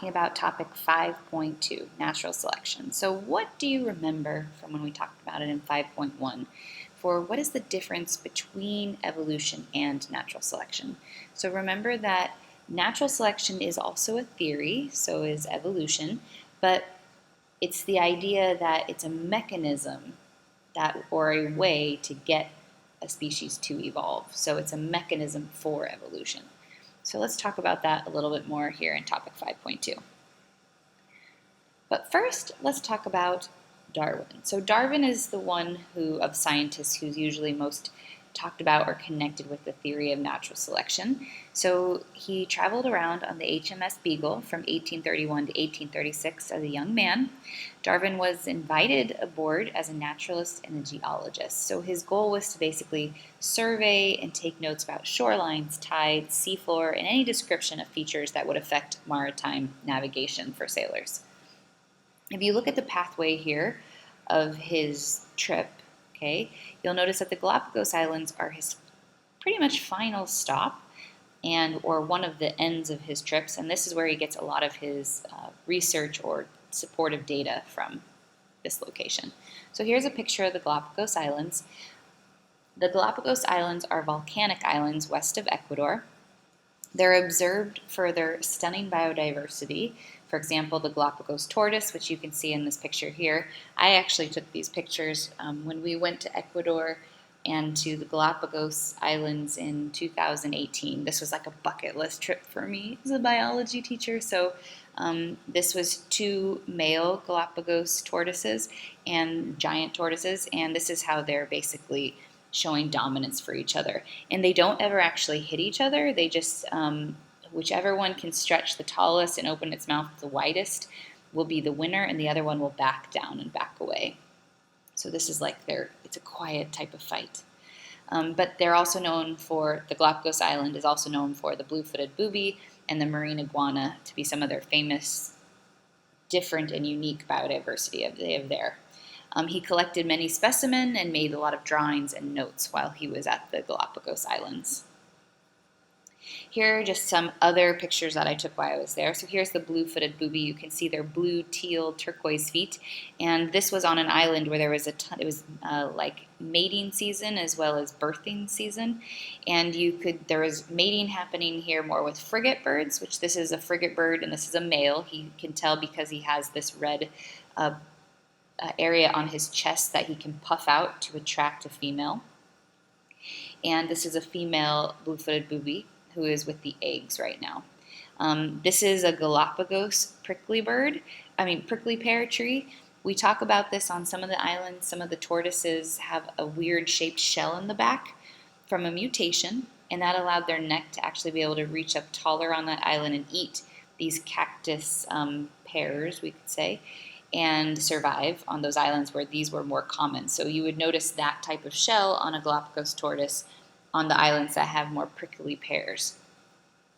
talking about topic 5.2, natural selection. So what do you remember from when we talked about it in 5.1? For what is the difference between evolution and natural selection? So remember that natural selection is also a theory, so is evolution, but it's the idea that it's a mechanism that or a way to get a species to evolve. So it's a mechanism for evolution. So let's talk about that a little bit more here in topic 5.2. But first, let's talk about Darwin. So Darwin is the one of scientists who's usually most talked about or connected with the theory of natural selection. So he traveled around on the HMS Beagle from 1831 to 1836 as a young man. Darwin was invited aboard as a naturalist and a geologist. So his goal was to basically survey and take notes about shorelines, tides, seafloor, and any description of features that would affect maritime navigation for sailors. If you look at the pathway here of his trip, okay, you'll notice that the Galapagos Islands are his pretty much final stop or one of the ends of his trips, and this is where he gets a lot of his research or supportive data from this location. So here's a picture of the Galapagos Islands. The Galapagos Islands are volcanic islands west of Ecuador. They're observed for their stunning biodiversity. For example, the Galapagos tortoise, which you can see in this picture here. I actually took these pictures when we went to Ecuador and to the Galapagos Islands in 2018. This was like a bucket list trip for me as a biology teacher. So this was 2 male Galapagos tortoises and giant tortoises, and this is how they're basically showing dominance for each other. And they don't ever actually hit each other. They just, whichever one can stretch the tallest and open its mouth the widest will be the winner, and the other one will back down and back away. So this is like it's a quiet type of fight. But they're also known for, the Galapagos Island is also known for the blue-footed booby and the marine iguana to be some of their famous, different and unique biodiversity they have there. He collected many specimens and made a lot of drawings and notes while he was at the Galapagos Islands. Here are just some other pictures that I took while I was there. So here's the blue-footed booby. You can see their blue, teal, turquoise feet. And this was on an island where there was it was like mating season as well as birthing season. And there was mating happening here more with frigate birds, which this is a frigate bird and this is a male. He can tell because he has this red area on his chest that he can puff out to attract a female. And this is a female blue-footed booby who is with the eggs right now. This is a Galapagos prickly pear tree. We talk about this on some of the islands. Some of the tortoises have a weird shaped shell in the back from a mutation, and that allowed their neck to actually be able to reach up taller on that island and eat these cactus pears, we could say, and survive on those islands where these were more common. So you would notice that type of shell on a Galapagos tortoise on the islands that have more prickly pears.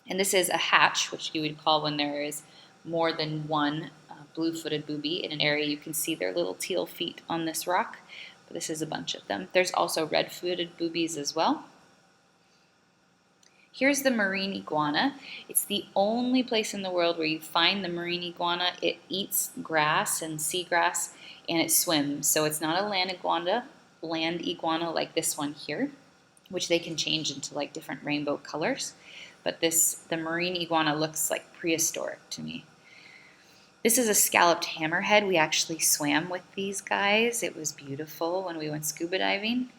And this is a hatch, which you would call when there is more than one blue-footed booby in an area. You can see their little teal feet on this rock, but this is a bunch of them. There's also red-footed boobies as well. Here's the marine iguana. It's the only place in the world where you find the marine iguana. It eats grass and seagrass, and it swims. So it's not a land iguana like this one here, which they can change into like different rainbow colors. But the marine iguana looks like prehistoric to me. This is a scalloped hammerhead. We actually swam with these guys. It was beautiful when we went scuba diving.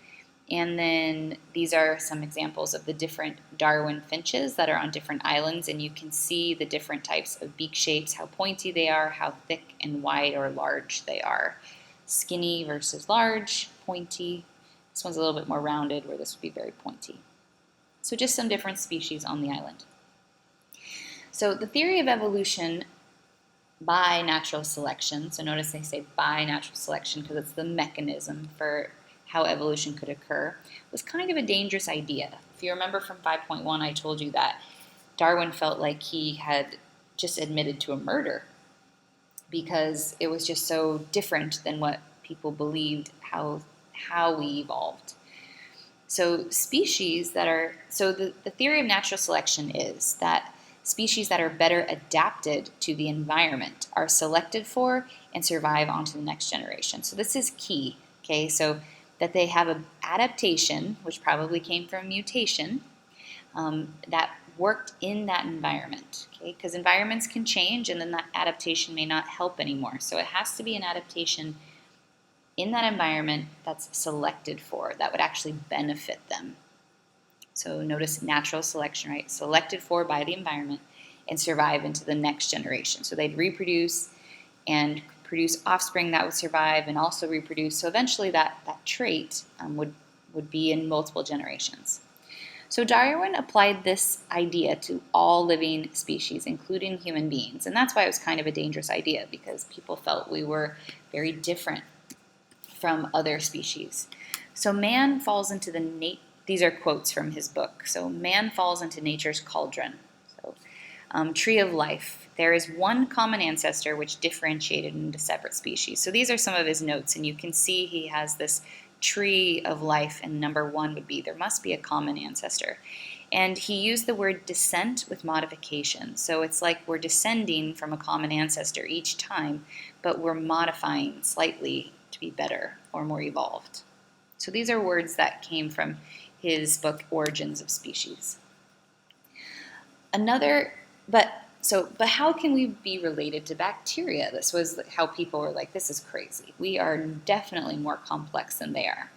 And then these are some examples of the different Darwin finches that are on different islands, and you can see the different types of beak shapes, how pointy they are, how thick and wide or large they are. Skinny versus large, pointy. This one's a little bit more rounded, where this would be very pointy. So just some different species on the island. So the theory of evolution by natural selection, so notice they say by natural selection because it's the mechanism for how evolution could occur, was kind of a dangerous idea. If you remember from 5.1, I told you that Darwin felt like he had just admitted to a murder because it was just so different than what people believed how we evolved. So the theory of natural selection is that species that are better adapted to the environment are selected for and survive onto the next generation. So this is key, okay? So that they have an adaptation, which probably came from mutation, that worked in that environment, okay? Because environments can change and then that adaptation may not help anymore. So it has to be an adaptation in that environment that's selected for, that would actually benefit them. So notice natural selection, right? Selected for by the environment and survive into the next generation. So they'd reproduce and produce offspring that would survive and also reproduce. So eventually that trait would be in multiple generations. So Darwin applied this idea to all living species, including human beings. And that's why it was kind of a dangerous idea, because people felt we were very different from other species. So man falls into these are quotes from his book. So man falls into nature's cauldron. So tree of life. There is one common ancestor which differentiated into separate species. So these are some of his notes, and you can see he has this tree of life, and number one would be there must be a common ancestor. And he used the word descent with modification. So it's like we're descending from a common ancestor each time, but we're modifying slightly to be better or more evolved. So these are words that came from his book, Origins of Species. But how can we be related to bacteria? This was how people were like, this is crazy. We are definitely more complex than they are.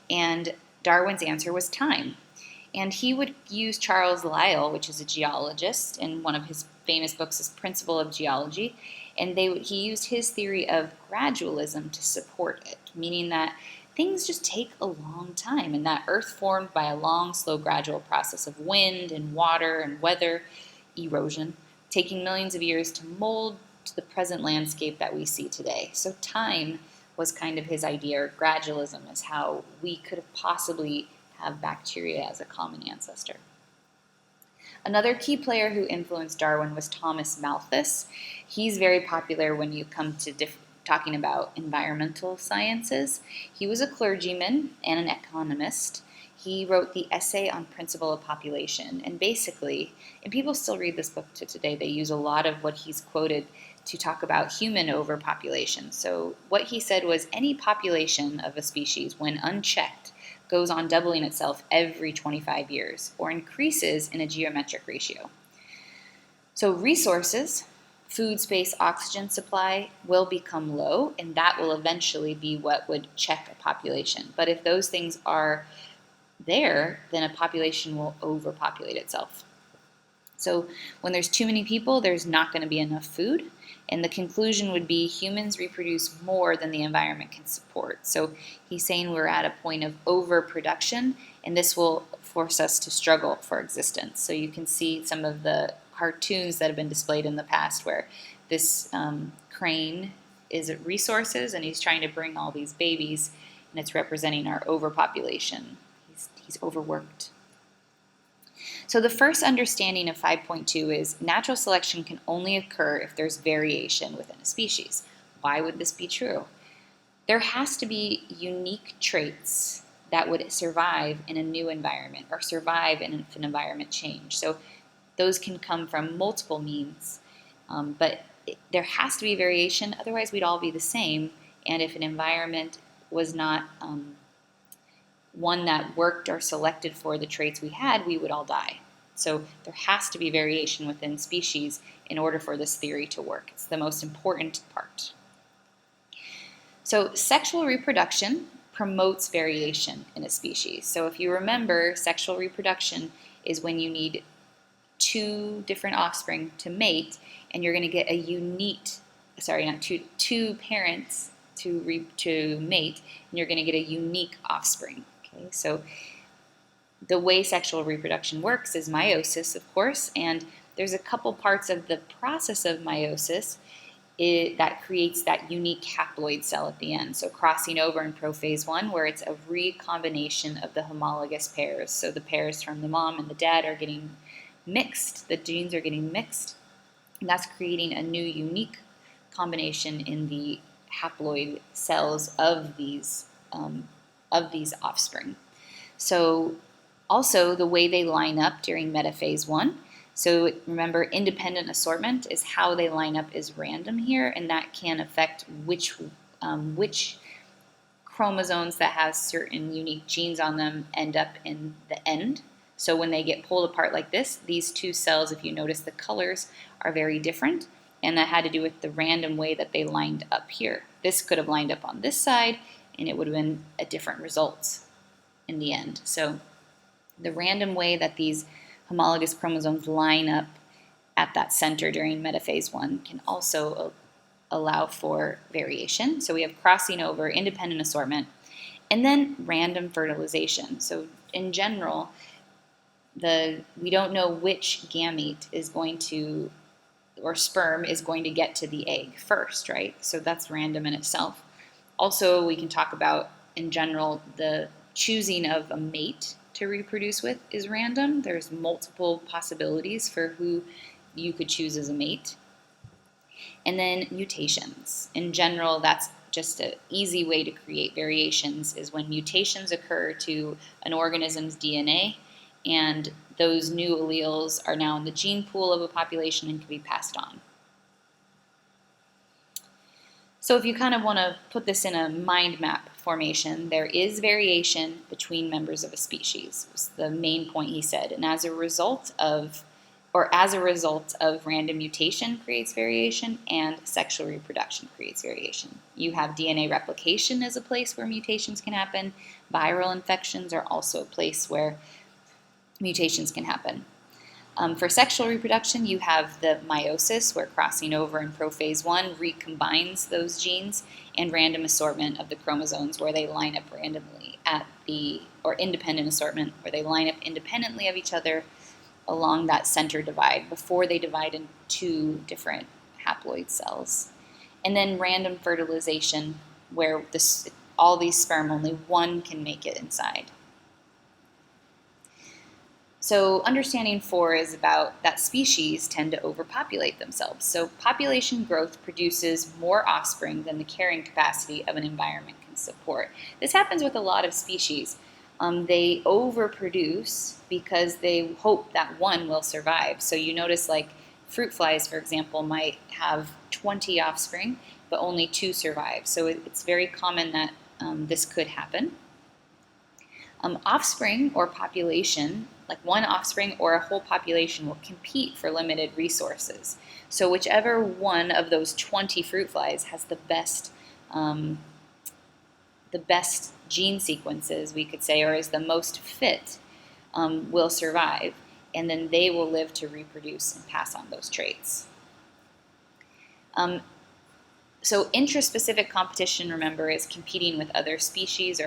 And Darwin's answer was time. And he would use Charles Lyell, which is a geologist, and one of his famous books is Principle of Geology, and he used his theory of gradualism to support it, meaning that things just take a long time, and that Earth formed by a long, slow, gradual process of wind and water and weather erosion, taking millions of years to mold to the present landscape that we see today. So time was kind of his idea, or gradualism is how we could have possibly have bacteria as a common ancestor. Another key player who influenced Darwin was Thomas Malthus. He's very popular when you come to talking about environmental sciences. He was a clergyman and an economist. He wrote the Essay on Principle of Population, and basically, and people still read this book to today, they use a lot of what he's quoted to talk about human overpopulation. So what he said was any population of a species, when unchecked, goes on doubling itself every 25 years or increases in a geometric ratio. So resources, food, space, oxygen supply will become low, and that will eventually be what would check a population. But if those things are there, then a population will overpopulate itself. So when there's too many people, there's not going to be enough food. And the conclusion would be humans reproduce more than the environment can support. So he's saying we're at a point of overproduction, and this will force us to struggle for existence. So you can see some of the cartoons that have been displayed in the past where this crane is at resources, and he's trying to bring all these babies, and it's representing our overpopulation. He's overworked. So the first understanding of 5.2 is natural selection can only occur if there's variation within a species. Why would this be true? There has to be unique traits that would survive in a new environment or survive in an environment change. So those can come from multiple means, but there has to be variation, otherwise we'd all be the same, and if an environment was not one that worked or selected for the traits we had, we would all die. So there has to be variation within species in order for this theory to work. It's the most important part. So sexual reproduction promotes variation in a species. So if you remember, sexual reproduction is when you need two different offspring to mate, and you're going to get two parents to mate, and you're going to get a unique offspring. Okay, so the way sexual reproduction works is meiosis, of course, and there's a couple parts of the process of meiosis that creates that unique haploid cell at the end. So crossing over in prophase 1, where it's a recombination of the homologous pairs. So the pairs from the mom and the dad are getting mixed, the genes are getting mixed, and that's creating a new unique combination in the haploid cells of these offspring. So also the way they line up during metaphase 1. So remember, independent assortment is how they line up is random here, and that can affect which chromosomes that have certain unique genes on them end up in the end. So when they get pulled apart like this, these two cells, if you notice the colors, are very different, and that had to do with the random way that they lined up here. This could have lined up on this side, and it would have been a different result in the end. So the random way that these homologous chromosomes line up at that center during metaphase 1 can also allow for variation. So we have crossing over, independent assortment, and then random fertilization. So in general, we don't know which gamete is going to, or sperm is going to get to the egg first, right? So that's random in itself. Also, we can talk about, in general, the choosing of a mate to reproduce with is random. There's multiple possibilities for who you could choose as a mate. And then mutations. In general, that's just an easy way to create variations is when mutations occur to an organism's DNA, and those new alleles are now in the gene pool of a population and can be passed on. So if you kind of want to put this in a mind map formation, there is variation between members of a species, was the main point he said. And as a result of random mutation creates variation, and sexual reproduction creates variation. You have DNA replication as a place where mutations can happen. Viral infections are also a place where mutations can happen. For sexual reproduction, you have the meiosis, where crossing over in prophase 1 recombines those genes, and random assortment of the chromosomes, where they line up randomly or independent assortment, where they line up independently of each other along that center divide before they divide into two different haploid cells. And then random fertilization, where all these sperm, only one can make it inside. So understanding 4 is about that species tend to overpopulate themselves. So population growth produces more offspring than the carrying capacity of an environment can support. This happens with a lot of species. They overproduce because they hope that one will survive. So you notice like fruit flies, for example, might have 20 offspring, but only 2 survive. So it's very common that this could happen. Offspring or population, like one offspring or a whole population, will compete for limited resources. So whichever one of those 20 fruit flies has the best gene sequences, we could say, or is the most fit, will survive, and then they will live to reproduce and pass on those traits. So intraspecific competition, remember, is competing with other species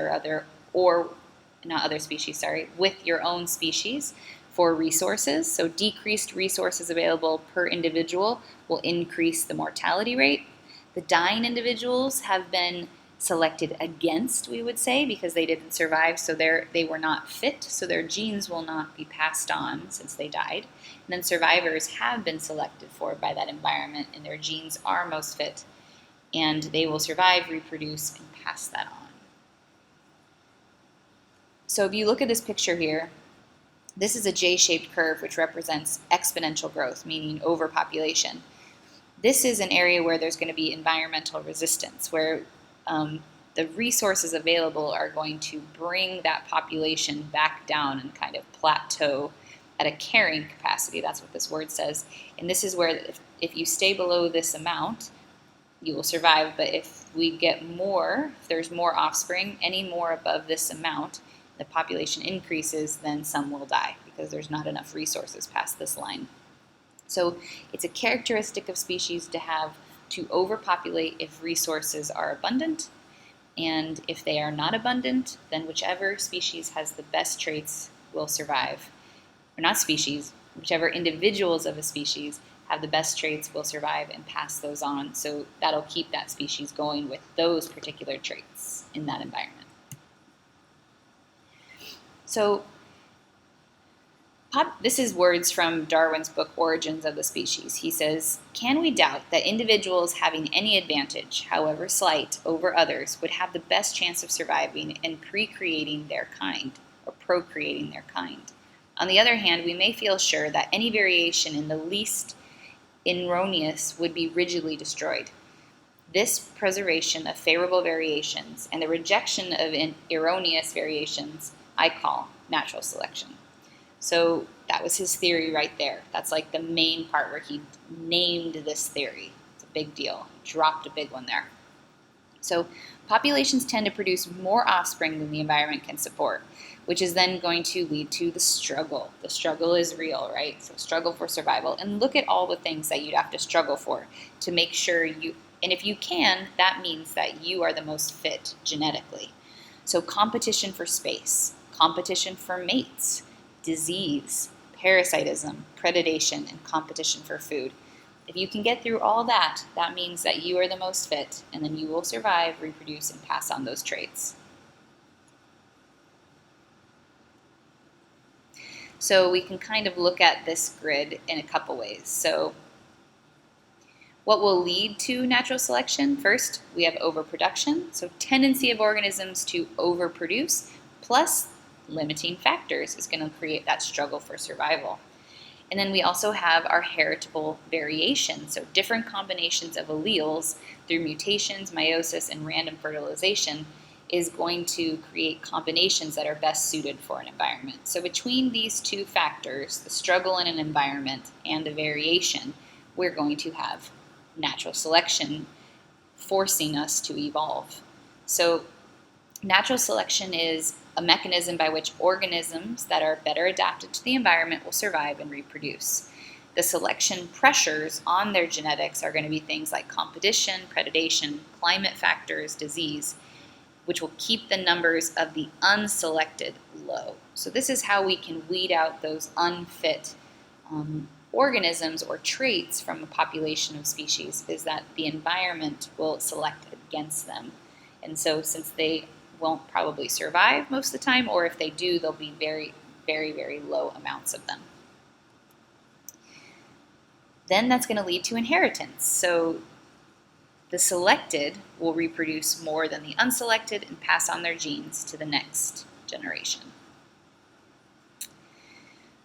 with your own species for resources. So decreased resources available per individual will increase the mortality rate. The dying individuals have been selected against, we would say, because they didn't survive, so they were not fit, so their genes will not be passed on since they died. And then survivors have been selected for by that environment, and their genes are most fit, and they will survive, reproduce, and pass that on. So if you look at this picture here, this is a J-shaped curve which represents exponential growth, meaning overpopulation. This is an area where there's going to be environmental resistance, where the resources available are going to bring that population back down and kind of plateau at a carrying capacity. That's what this word says. And this is where if you stay below this amount, you will survive. But if we get more, if there's more offspring, any more above this amount, the population increases, then some will die because there's not enough resources past this line. So it's a characteristic of species to overpopulate if resources are abundant, and if they are not abundant, then whichever species has the best traits will survive. Or not species, whichever individuals of a species have the best traits will survive and pass those on. So that'll keep that species going with those particular traits in that environment. So this is words from Darwin's book, Origins of the Species. He says, "Can we doubt that individuals having any advantage, however slight, over others would have the best chance of surviving and procreating their kind? On the other hand, we may feel sure that any variation in the least erroneous would be rigidly destroyed. This preservation of favorable variations and the rejection of erroneous variations I call natural selection. So that was his theory right there. That's like the main part where he named this theory. It's a big deal. He dropped a big one there. So populations tend to produce more offspring than the environment can support, which is then going to lead to the struggle. The struggle is real, right? So struggle for survival. And look at all the things that you'd have to struggle for to make sure you, and if you can, that means that you are the most fit genetically. So competition for space, competition for mates, disease, parasitism, predation, and competition for food. If you can get through all that, that means that you are the most fit, and then you will survive, reproduce, and pass on those traits. So we can kind of look at this grid in a couple ways. So what will lead to natural selection? First, we have overproduction, so tendency of organisms to overproduce, plus limiting factors is going to create that struggle for survival. And then we also have our heritable variation, so different combinations of alleles through mutations, meiosis, and random fertilization is going to create combinations that are best suited for an environment. So between these two factors, the struggle in an environment and the variation, we're going to have natural selection forcing us to evolve. So natural selection is a mechanism by which organisms that are better adapted to the environment will survive and reproduce. The selection pressures on their genetics are going to be things like competition, predation, climate factors, disease, which will keep the numbers of the unselected low. So this is how we can weed out those unfit organisms or traits from a population of species, is that the environment will select against them. And so since they won't probably survive most of the time, or if they do, they'll be very, very, very low amounts of them. Then that's going to lead to inheritance. So the selected will reproduce more than the unselected and pass on their genes to the next generation.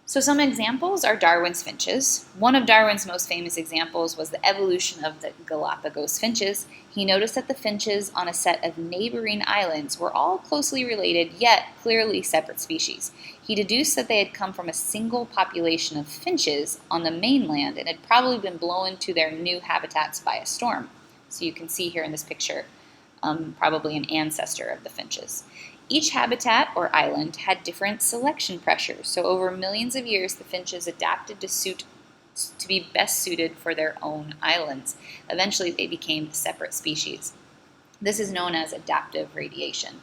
So some examples are Darwin's finches. One of Darwin's most famous examples was the evolution of the Galapagos finches. He noticed that the finches on a set of neighboring islands were all closely related, yet clearly separate species. He deduced that they had come from a single population of finches on the mainland and had probably been blown to their new habitats by a storm. So you can see here in this picture, probably an ancestor of the finches. Each habitat or island had different selection pressures, so over millions of years the finches adapted to be best suited for their own islands. Eventually they became separate species. This is known as adaptive radiation.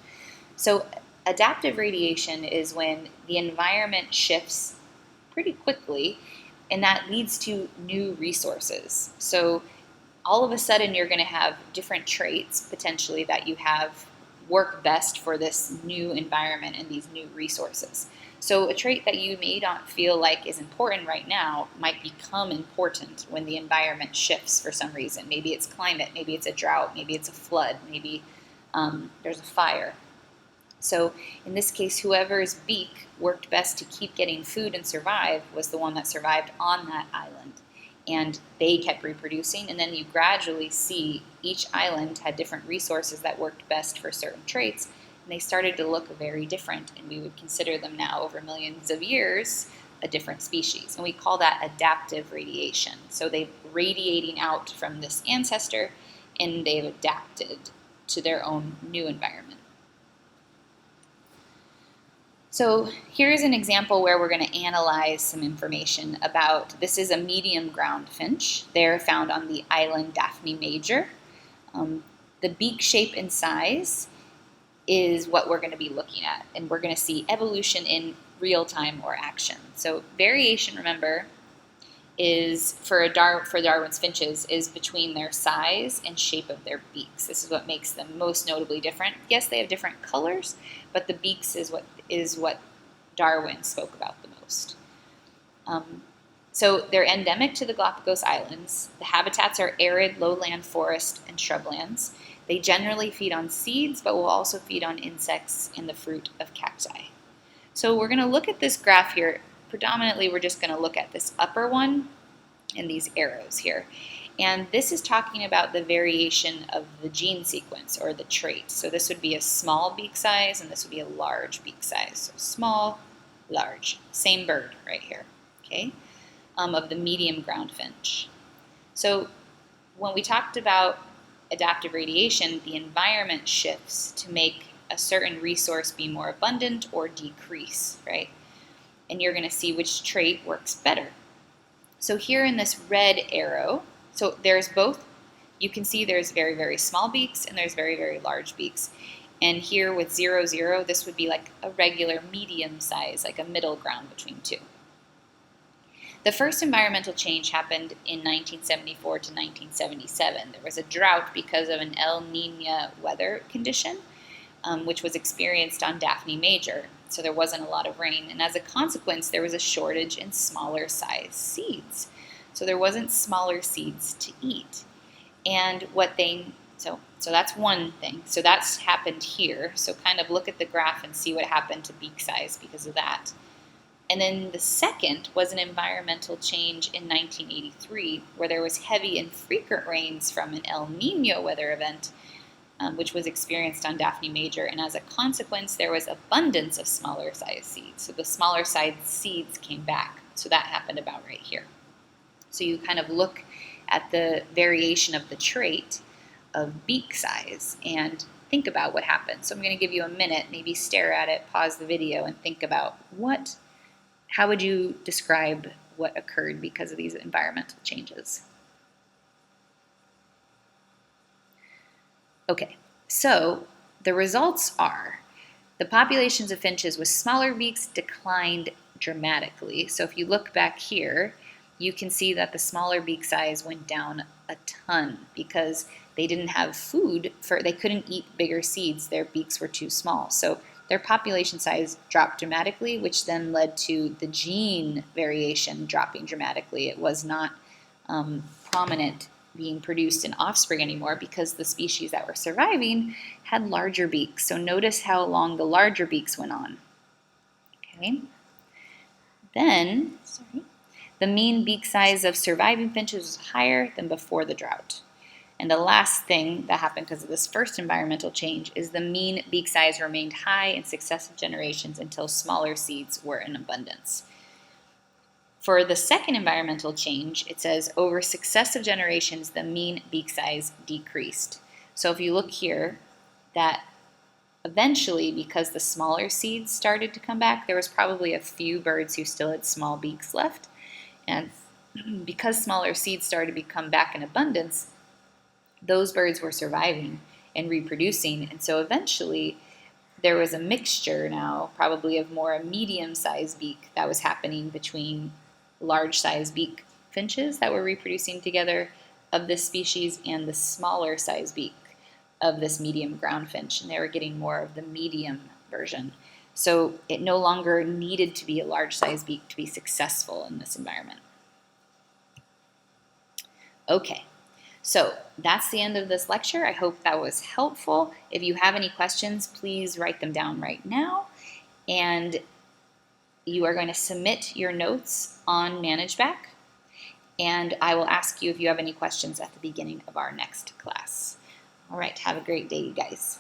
So adaptive radiation is when the environment shifts pretty quickly, and that leads to new resources. So all of a sudden you're going to have different traits potentially that you have work best for this new environment and these new resources. So a trait that you may not feel like is important right now might become important when the environment shifts for some reason. Maybe it's climate, maybe it's a drought, maybe it's a flood, maybe there's a fire. So in this case, whoever's beak worked best to keep getting food and survive was the one that survived on that island. And they kept reproducing, and then you gradually see each island had different resources that worked best for certain traits, and they started to look very different, and we would consider them now, over millions of years, a different species. And we call that adaptive radiation. So they're radiating out from this ancestor, and they've adapted to their own new environment. So here's an example where we're going to analyze some information about, this is a medium ground finch. They're found on the island Daphne Major. The beak shape and size is what we're going to be looking at, and we're going to see evolution in real time or action. So variation, remember, is for Darwin's finches is between their size and shape of their beaks. This is what makes them most notably different. Yes, they have different colors, but the beaks is what Darwin spoke about the most. So they're endemic to the Galapagos Islands. The habitats are arid lowland forest and shrublands. They generally feed on seeds, but will also feed on insects and the fruit of cacti. So we're going to look at this graph here predominantly we're just going to look at this upper one and these arrows here. And this is talking about the variation of the gene sequence or the trait. So this would be a small beak size and this would be a large beak size. So small, large, same bird right here, okay, of the medium ground finch. So when we talked about adaptive radiation, the environment shifts to make a certain resource be more abundant or decrease, right? And you're going to see which trait works better. So here in this red arrow, so there's both, you can see there's very, very small beaks and there's very, very large beaks. And here with 0, 0, this would be like a regular medium size, like a middle ground between two. The first environmental change happened in 1974 to 1977. There was a drought because of an El Niño weather condition, which was experienced on Daphne Major. So there wasn't a lot of rain, and as a consequence, there was a shortage in smaller size seeds. So there wasn't smaller seeds to eat. And so that's one thing. So that's happened here. So kind of look at the graph and see what happened to beak size because of that. And then the second was an environmental change in 1983 where there was heavy and frequent rains from an El Niño weather event, which was experienced on Daphne Major, and as a consequence there was abundance of smaller size seeds. So the smaller size seeds came back. So that happened about right here. So you kind of look at the variation of the trait of beak size and think about what happened. So I'm going to give you a minute, maybe stare at it, pause the video, and think about how would you describe what occurred because of these environmental changes? Okay, so the results are the populations of finches with smaller beaks declined dramatically. So if you look back here, you can see that the smaller beak size went down a ton because they didn't have food they couldn't eat bigger seeds. Their beaks were too small. So their population size dropped dramatically, which then led to the gene variation dropping dramatically. It was not prominent being produced in offspring anymore because the species that were surviving had larger beaks. So notice how long the larger beaks went on. Okay. Then, the mean beak size of surviving finches was higher than before the drought. And the last thing that happened because of this first environmental change is the mean beak size remained high in successive generations until smaller seeds were in abundance. For the second environmental change, it says over successive generations, the mean beak size decreased. So if you look here, that eventually, because the smaller seeds started to come back, there was probably a few birds who still had small beaks left. And because smaller seeds started to come back in abundance, those birds were surviving and reproducing. And so eventually, there was a mixture now, probably of more a medium-sized beak that was happening between large-sized beak finches that were reproducing together of this species and the smaller-sized beak of this medium ground finch. And they were getting more of the medium version. So it no longer needed to be a large-sized beak to be successful in this environment. Okay. So that's the end of this lecture. I hope that was helpful. If you have any questions, please write them down right now. And you are going to submit your notes on ManageBac. And I will ask you if you have any questions at the beginning of our next class. All right, have a great day, you guys.